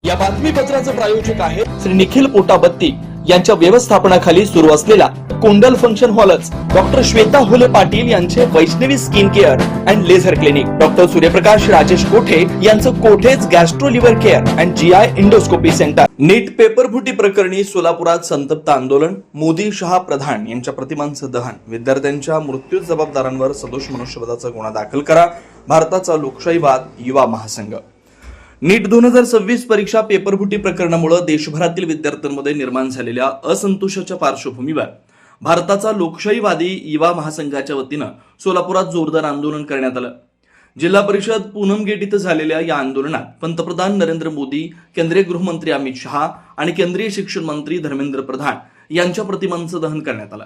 या बातमीपत्राचे प्रायोजक आहे श्री निखिल पोटाबत्ती यांच्या व्यवस्थापनाखाली सुरू असलेला कुंडल फंक्शन हॉलच डॉक्टर श्वेता होले पाटील यांचे Vaishnavi skin care and laser clinic, doctor Suryaprakash Rajesh Kothe यांचं Kothe's gastro liver care and GI endoscopy centre. NEET paper फुटी प्रकरणी सोलापुरात संतप्त आंदोलन, मोदी शहा प्रधान यांच्या प्रतिमांचं दहन, विद्यार्थ्यांच्या मृत्यू जबाबदारांवर सदोष मनुष्यवधाचा गुन्हा दाखल करा, भारताचा लोकशाहीवाद युवा महासंघ। नीट 2026 परीक्षा पेपरफुटी प्रकरणामुळे देशभरातील विद्यार्थ्यांमध्ये निर्माण झालेल्या असंतोषाच्या पार्श्वभूमीवर भारताचा लोकशाहीवादी युवा महासंघाच्या वतीनं सोलापुरात जोरदार आंदोलन करण्यात आलं। जिल्हा परिषद पूनम गेट इथं झालेल्या या आंदोलनात पंतप्रधान नरेंद्र मोदी, केंद्रीय गृहमंत्री अमित शहा आणि केंद्रीय शिक्षण मंत्री धर्मेंद्र प्रधान यांच्या प्रतिमांचं दहन करण्यात आलं।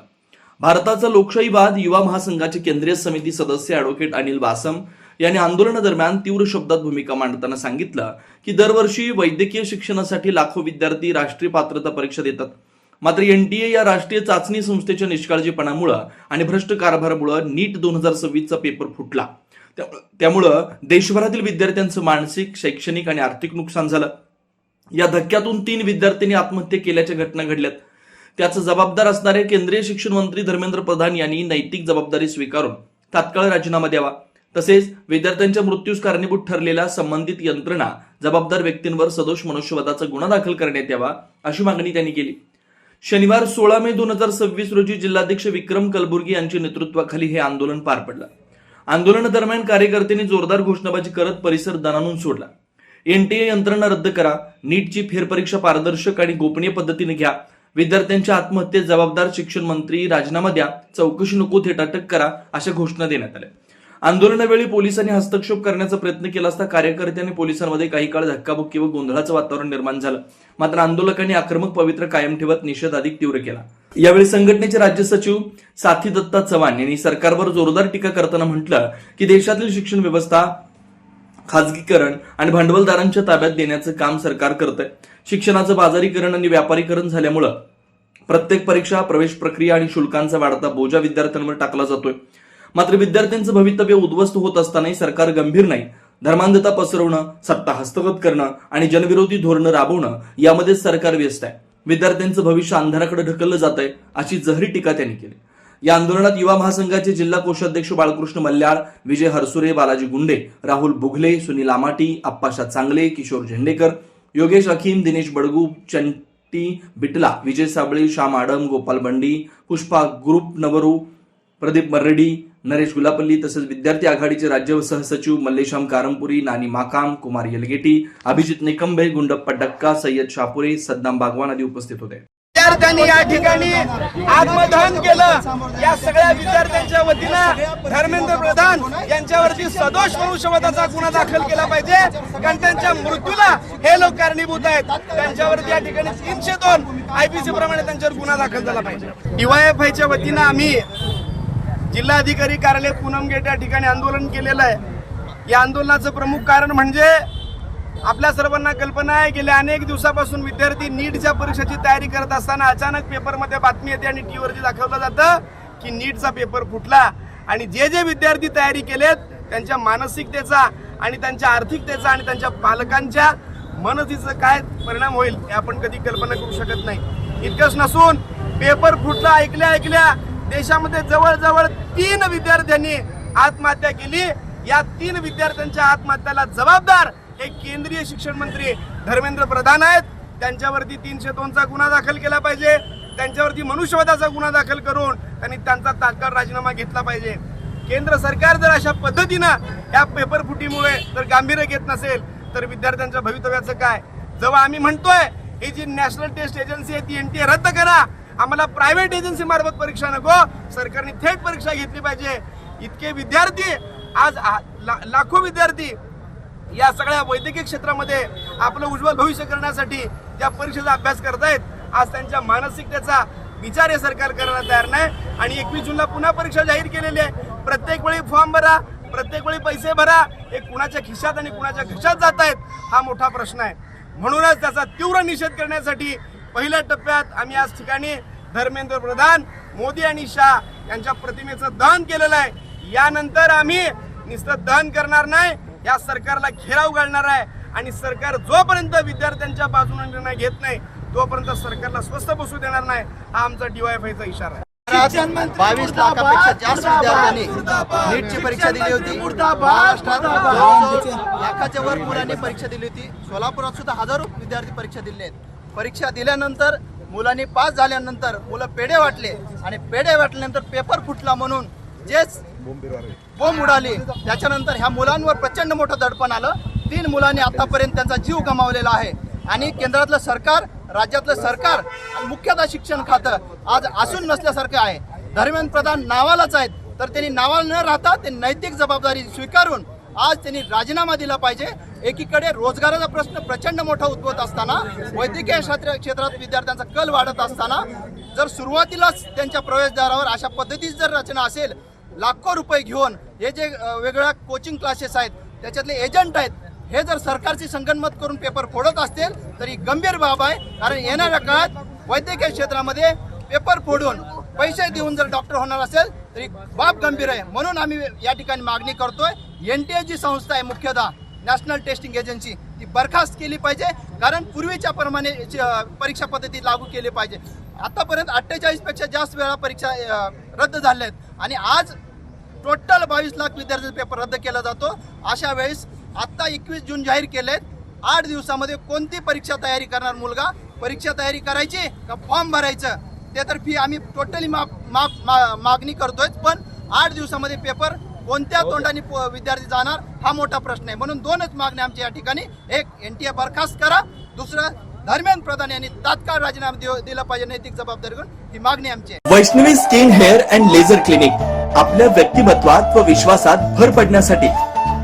भारताचा लोकशाहीवाद युवा महासंघाचे केंद्रीय समिती सदस्य ॲडव्होकेट अनिल बासम यांनी आंदोलनादरम्यान तीव्र शब्दात भूमिका मांडताना सांगितलं की दरवर्षी वैद्यकीय शिक्षणासाठी लाखो विद्यार्थी राष्ट्रीय पात्रता परीक्षा देतात, मात्र एनटीए या राष्ट्रीय चाचणी संस्थेच्या निष्काळजीपणामुळे आणि भ्रष्ट कारभारामुळे नीट 2026चा पेपर फुटला। त्यामुळे देशभरातील विद्यार्थ्यांचं मानसिक, शैक्षणिक आणि आर्थिक नुकसान झालं। या धक्क्यातून 3 विद्यार्थ्यांनी आत्महत्या केल्याच्या घटना घडल्यात। त्याचा जबाबदार असणारे केंद्रीय शिक्षण मंत्री धर्मेंद्र प्रधान यांनी नैतिक जबाबदारी स्वीकारून तात्काळ राजीनामा द्यावा, तसेच विद्यार्थ्यांच्या मृत्यूस कारणीभूत ठरलेल्या संबंधित यंत्रणा, जबाबदार व्यक्तींवर सदोष मनुष्यवधाचा गुन्हा दाखल करण्यात यावा अशी मागणी त्यांनी केली। शनिवार 16 मे 2026 रोजी जिल्हाध्यक्ष विक्रम कलबुर्गी यांच्या नेतृत्वाखाली हे आंदोलन पार पडलं। आंदोलनादरम्यान कार्यकर्त्यांनी जोरदार घोषणाबाजी करत परिसर दणाणून सोडला। एनटीए यंत्रणा रद्द करा, नीटची फेरपरीक्षा पारदर्शक आणि गोपनीय पद्धतीने घ्या, विद्यार्थ्यांच्या आत्महत्येस जबाबदार शिक्षण मंत्री राजीनामा द्या, चौकशी नको थेट अटक करा अशा घोषणा देण्यात आल्या। आंदोलनावेळी पोलिसांनी हस्तक्षेप करण्याचा प्रयत्न केला असता कार्यकर्त्यांनी पोलिसांमध्ये काही काळ धक्काबुक्की व गोंधळाचं वातावरण निर्माण झालं, मात्र आंदोलकांनी आक्रमक पवित्रा कायम ठेवत निषेध अधिक तीव्र केला। यावेळी संघटनेचे राज्य सचिव साथी दत्ता चव्हाण यांनी सरकारवर जोरदार टीका करताना म्हटलं की देशातील शिक्षण व्यवस्था खाजगीकरण आणि भांडवलदारांच्या ताब्यात देण्याचं काम सरकार करतंय। शिक्षणाचं बाजारीकरण आणि व्यापारीकरण झाल्यामुळे प्रत्येक परीक्षा, प्रवेश प्रक्रिया आणि शुल्कांचा वाढता बोजा विद्यार्थ्यांवर टाकला जातोय, मात्र विद्यार्थ्यांचं भवितव्य उद्ध्वस्त होत असतानाही सरकार गंभीर नाही। धर्मांधता पसरवणं, सत्ता हस्तगत करणं आणि जनविरोधी धोरणं राबवणं यामध्ये सरकार व्यस्त आहे। विद्यार्थ्यांचं भविष्य अंधाराकडे ढकललं जात आहे अशी जहरी टीका त्यांनी केली। या आंदोलनात युवा महासंघाचे जिल्हा कोषाध्यक्ष बाळकृष्ण मल्ल्याळ, विजय हरसुरे, बालाजी गुंडे, राहुल बुघले, सुनील आमाटी, आप्पाशा चांगले, किशोर झेंडेकर, योगेश अखीम, दिनेश बडगू, चंटी बिटला, विजय साबळे, श्याम आडम, गोपाल बंडी, पुष्पा ग्रुप नवरू, प्रदीप मर्रेडी, नरेश गुलापल्ली तसेच विद्यार्थी आघाडीचे राज्य सहसचिव मल्लेशाम कारंपुरी, नानी माकाम, कुमार यलगेटी, अभिजित निकंबे, गुंडप्पा डक्का, सय्यद शापुरे, सद्दाम बागवान आदी उपस्थित होते। विद्यार्थ्यांनी या ठिकाणी आत्मदहन केलं। या सगळ्या विद्यार्थ्यांच्या वतीनं धर्मेंद्र प्रधान यांच्यावरती सदोष मनुष्यवधाचा गुन्हा दाखल केला पाहिजे, कारण त्यांच्या मृत्यूला हे लोक कारणीभूत आहेत। त्यांच्यावरती या ठिकाणी 302 आयपीसी प्रमाणे त्यांच्यावर गुन्हा दाखल झाला पाहिजे। डीवायएफआयच्या वतीनं आम्ही जिल्हाधिकारी कार्यालय पूनम गेट या ठिकाणी आंदोलन केलेलं आहे। या आंदोलनाचं प्रमुख कारण म्हणजे आपल्या सर्वांना कल्पना आहे, गेल्या अनेक दिवसापासून विद्यार्थी नीटच्या परीक्षेची तयारी करत असताना अचानक पेपरमध्ये बातमी येते आणि टीव्हीवरती दाखवलं जातं की नीटचा पेपर फुटला आणि जे विद्यार्थी तयारी केलेत त्यांच्या मानसिकतेचा आणि त्यांच्या आर्थिकतेचा आणि त्यांच्या पालकांच्या मनस्थितीचा काय परिणाम होईल हे आपण कधी कल्पना करू शकत नाही। इतकंच नसून पेपर फुटला ऐकल्या देशामध्ये जवळजवळ 3 विद्यार्थ्यांनी आत्महत्या केली। या 3 विद्यार्थ्यांच्या आत्महत्येला जबाबदार हे केंद्रीय शिक्षण मंत्री धर्मेंद्र प्रधान आहेत। त्यांच्यावरती 302चा गुन्हा दाखल केला पाहिजे, त्यांच्यावरती मनुष्यवधाचा गुन्हा दाखल करून त्यांनी त्यांचा तात्काळ राजीनामा घेतला पाहिजे। केंद्र सरकार जर अशा पद्धतीनं या पेपर फुटीमुळे जर गांभीर्य घेत नसेल तर विद्यार्थ्यांच्या भवितव्याचं काय? जेव्हा आम्ही म्हणतोय ही जी नॅशनल टेस्ट एजन्सी आहे ती एनटीए रद्द करा, आम्हाला प्रायव्हेट एजन्सी मार्फत परीक्षा नको, सरकारने थेट परीक्षा घेतली पाहिजे। इतके विद्यार्थी आज लाखो विद्यार्थी या सगळ्या वैद्यकीय क्षेत्रामध्ये आपलं उज्ज्वल भविष्य करण्यासाठी त्या परीक्षेचा अभ्यास करतायत। आज त्यांच्या मानसिकतेचा विचार हे सरकार करायला तयार नाही आणि 21 जूनला पुन्हा परीक्षा जाहीर केलेली आहे। प्रत्येक वेळी फॉर्म भरा, प्रत्येक वेळी पैसे भरा, हे कुणाच्या खिशात आणि कुणाच्या घशात जात आहेत हा मोठा प्रश्न आहे। म्हणूनच त्याचा तीव्र निषेध करण्यासाठी पहिल्या टप्प्यात आम्ही आज ठिकाणी धर्मेंद्र प्रधान, मोदी आणि शाह यांच्या प्रतिमेचं दहन केलेलं आहे। यानंतर आम्ही नुसतं दहन करणार नाही, या सरकारला घेराव घालणार आहे आणि सरकार जोपर्यंत विद्यार्थ्यांच्या बाजूने निर्णय घेत नाही तोपर्यंत सरकारला स्वस्थ बसू देणार नाही, हा आमचा DYFIचा इशारा आहे. 22 लाखापेक्षा जास्त विद्यार्थ्यांनी नीटची परीक्षा दिली होती. महाराष्ट्रात जवळजवळ लाखाच्या वर मुलांनी परीक्षा दिली होती. सोलापुरात सुद्धा हजारो विद्यार्थी परीक्षा दिली आहेत. परीक्षा दिल्यानंतर मुलांनी पास झाल्यानंतर मुलं पेढे वाटले आणि पेढे वाटल्यानंतर पेपर फुटला म्हणून जेच बोंब उडाली. त्याच्यानंतर ह्या मुलांवर प्रचंड मोठं दडपण आलं. 3 मुलांनी आतापर्यंत त्यांचा जीव गमावलेला आहे आणि केंद्रातलं सरकार, राज्यातलं सरकार आणि मुख्यतः शिक्षण खातं आज असून नसल्यासारखं आहे. धर्मेंद्र प्रधान नावालाच आहेत, तर त्यांनी नावाला न राहता ते नैतिक जबाबदारी स्वीकारून आज त्यांनी राजीनामा दिला पाहिजे. एकीकडे रोजगाराचा प्रश्न प्रचंड मोठा उद्भवत असताना, वैद्यकीय क्षेत्रात विद्यार्थ्यांचा कल वाढत असताना, जर सुरुवातीलाच त्यांच्या प्रवेशद्वारावर अशा पद्धतीची जर रचना असेल, लाखो रुपये घेऊन हे जे वेगवेगळ्या कोचिंग क्लासेस आहेत त्याच्यातले एजंट आहेत, हे जर सरकारची संगनमत करून पेपर फोडत असतील तर ही गंभीर बाब आहे. कारण येणाऱ्या काळात वैद्यकीय क्षेत्रामध्ये पेपर फोडून पैसे देऊन जर डॉक्टर होणार असेल तरी बाब गंभीर आहे. म्हणून आम्ही या ठिकाणी मागणी करतोय, NTA जी संस्था आहे मुख्यतः नॅशनल टेस्टिंग एजन्सी, ती बरखास्त केली पाहिजे. कारण पूर्वीच्या प्रमाणे परीक्षा पद्धती लागू केली पाहिजे. आतापर्यंत 48 पेक्षा जास्त वेळा परीक्षा रद्द झाल्या आहेत आणि आज टोटल 22 लाख विद्यार्थ्यांचा पेपर रद्द केला जातो. अशा वेळेस आत्ता 21 जून जाहीर केलेत. 8 दिवसामध्ये कोणती परीक्षा तयारी करणार मुलगा? परीक्षा तयारी करायची का फॉर्म भरायचं? ते तर फी आम्ही टोटली मागणी करतोय, पण 8 दिवसामध्ये पेपर कोणत्या तोंडाने विद्यार्थी जाणार हा मोठा प्रश्न आहे. म्हणून 2च मागण्या आमच्या या ठिकाणी. एक, NTA बरखास्त करा. दुसरं, धर्मेंद्र प्रधान यांनी तात्काळ राजीनामा दिला पाहिजे नैतिक जबाबदारी घेऊन. ही मागणी आमची आहे. Vaishnavi skin hair and laser clinic आपल्या व्यक्तिमत्वात व विश्वासात भर पडण्यासाठी,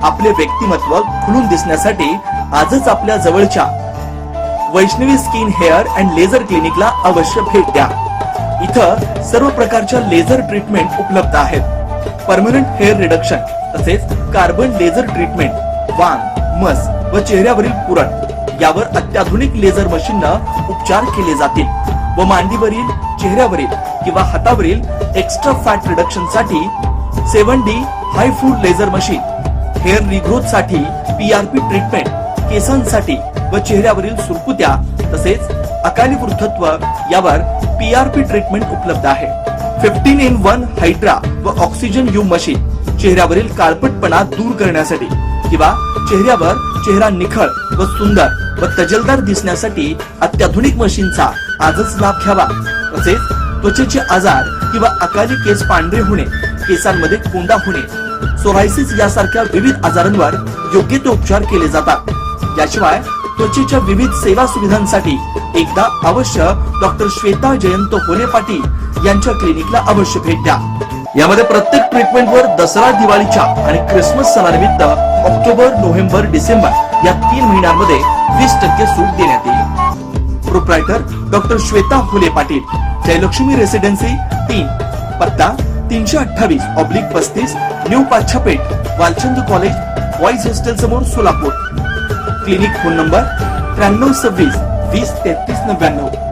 आपले व्यक्तिमत्व खुलून दिसण्यासाठी आजच आपल्या जवळच्या Vaishnavi skin hair and laser क्लिनिकला अवश्य भेट द्या. इथं सर्व प्रकारच्या लेझर ट्रीटमेंट उपलब्ध आहेत. परमनंट हेअर रिडक्शन तसेच कार्बन लेझर ट्रीटमेंट, वांग, मस व चेहऱ्यावरील पुरण यावर अत्याधुनिक लेझर मशीननं उपचार केले जातील व मांडीवरील, चेहऱ्यावरील किंवा हातावरील एक्स्ट्रा फॅट रिडक्शन साठी 7D हाय फूड लेझर मशीन, हेअर रिग्रोथ साठी PRP ट्रीटमेंट, केसांसाठी व चेहऱ्यावरील सुरकुत्या तसेच अकाली वृद्धत्व यावर PRP ट्रीटमेंट उपलब्ध आहे. 15in1 हायड्रा व ऑक्सिजन यू मशीन चेहऱ्यावरील काळपटपणा दूर करण्यासाठी किंवा चेहऱ्यावर चेहरा निखळ व सुंदर व तजेलदार दिसण्यासाठी अत्याधुनिक मशीनचा आजच लाभ घ्यावा. तसेच त्वचेचे आजार किंवा अकाली केस पांढरे होणे, केसांमध्ये कोंडा होणे, सोरायसिस यासारख्या विविध आजारांवर योग्य ते उपचार केले जातात. याशिवाय त्वचेच्या विविध सेवा सुविधांसाठी एकदा अवश्य डॉक्टर श्वेता जयंत होले पाटील यांच्या क्लिनिकला अवश्य भेट द्या. यामध्ये प्रत्येक ट्रीटमेंटवर दसरा, दिवाळीच्या आणि ख्रिसमस सणानिमित्त ऑक्टोबर, नोव्हेंबर, डिसेंबर या 3 महिन्यांमध्ये 20% सूट देण्यात येईल. Proprietor doctor Shweta Hole Patil, Jayalakshmi residency 3, पत्ता 328/35 new Pachhapeth, Walchand college, boys hostel समोर, सोलापूर. Clinic phone number 9326 20 33 99.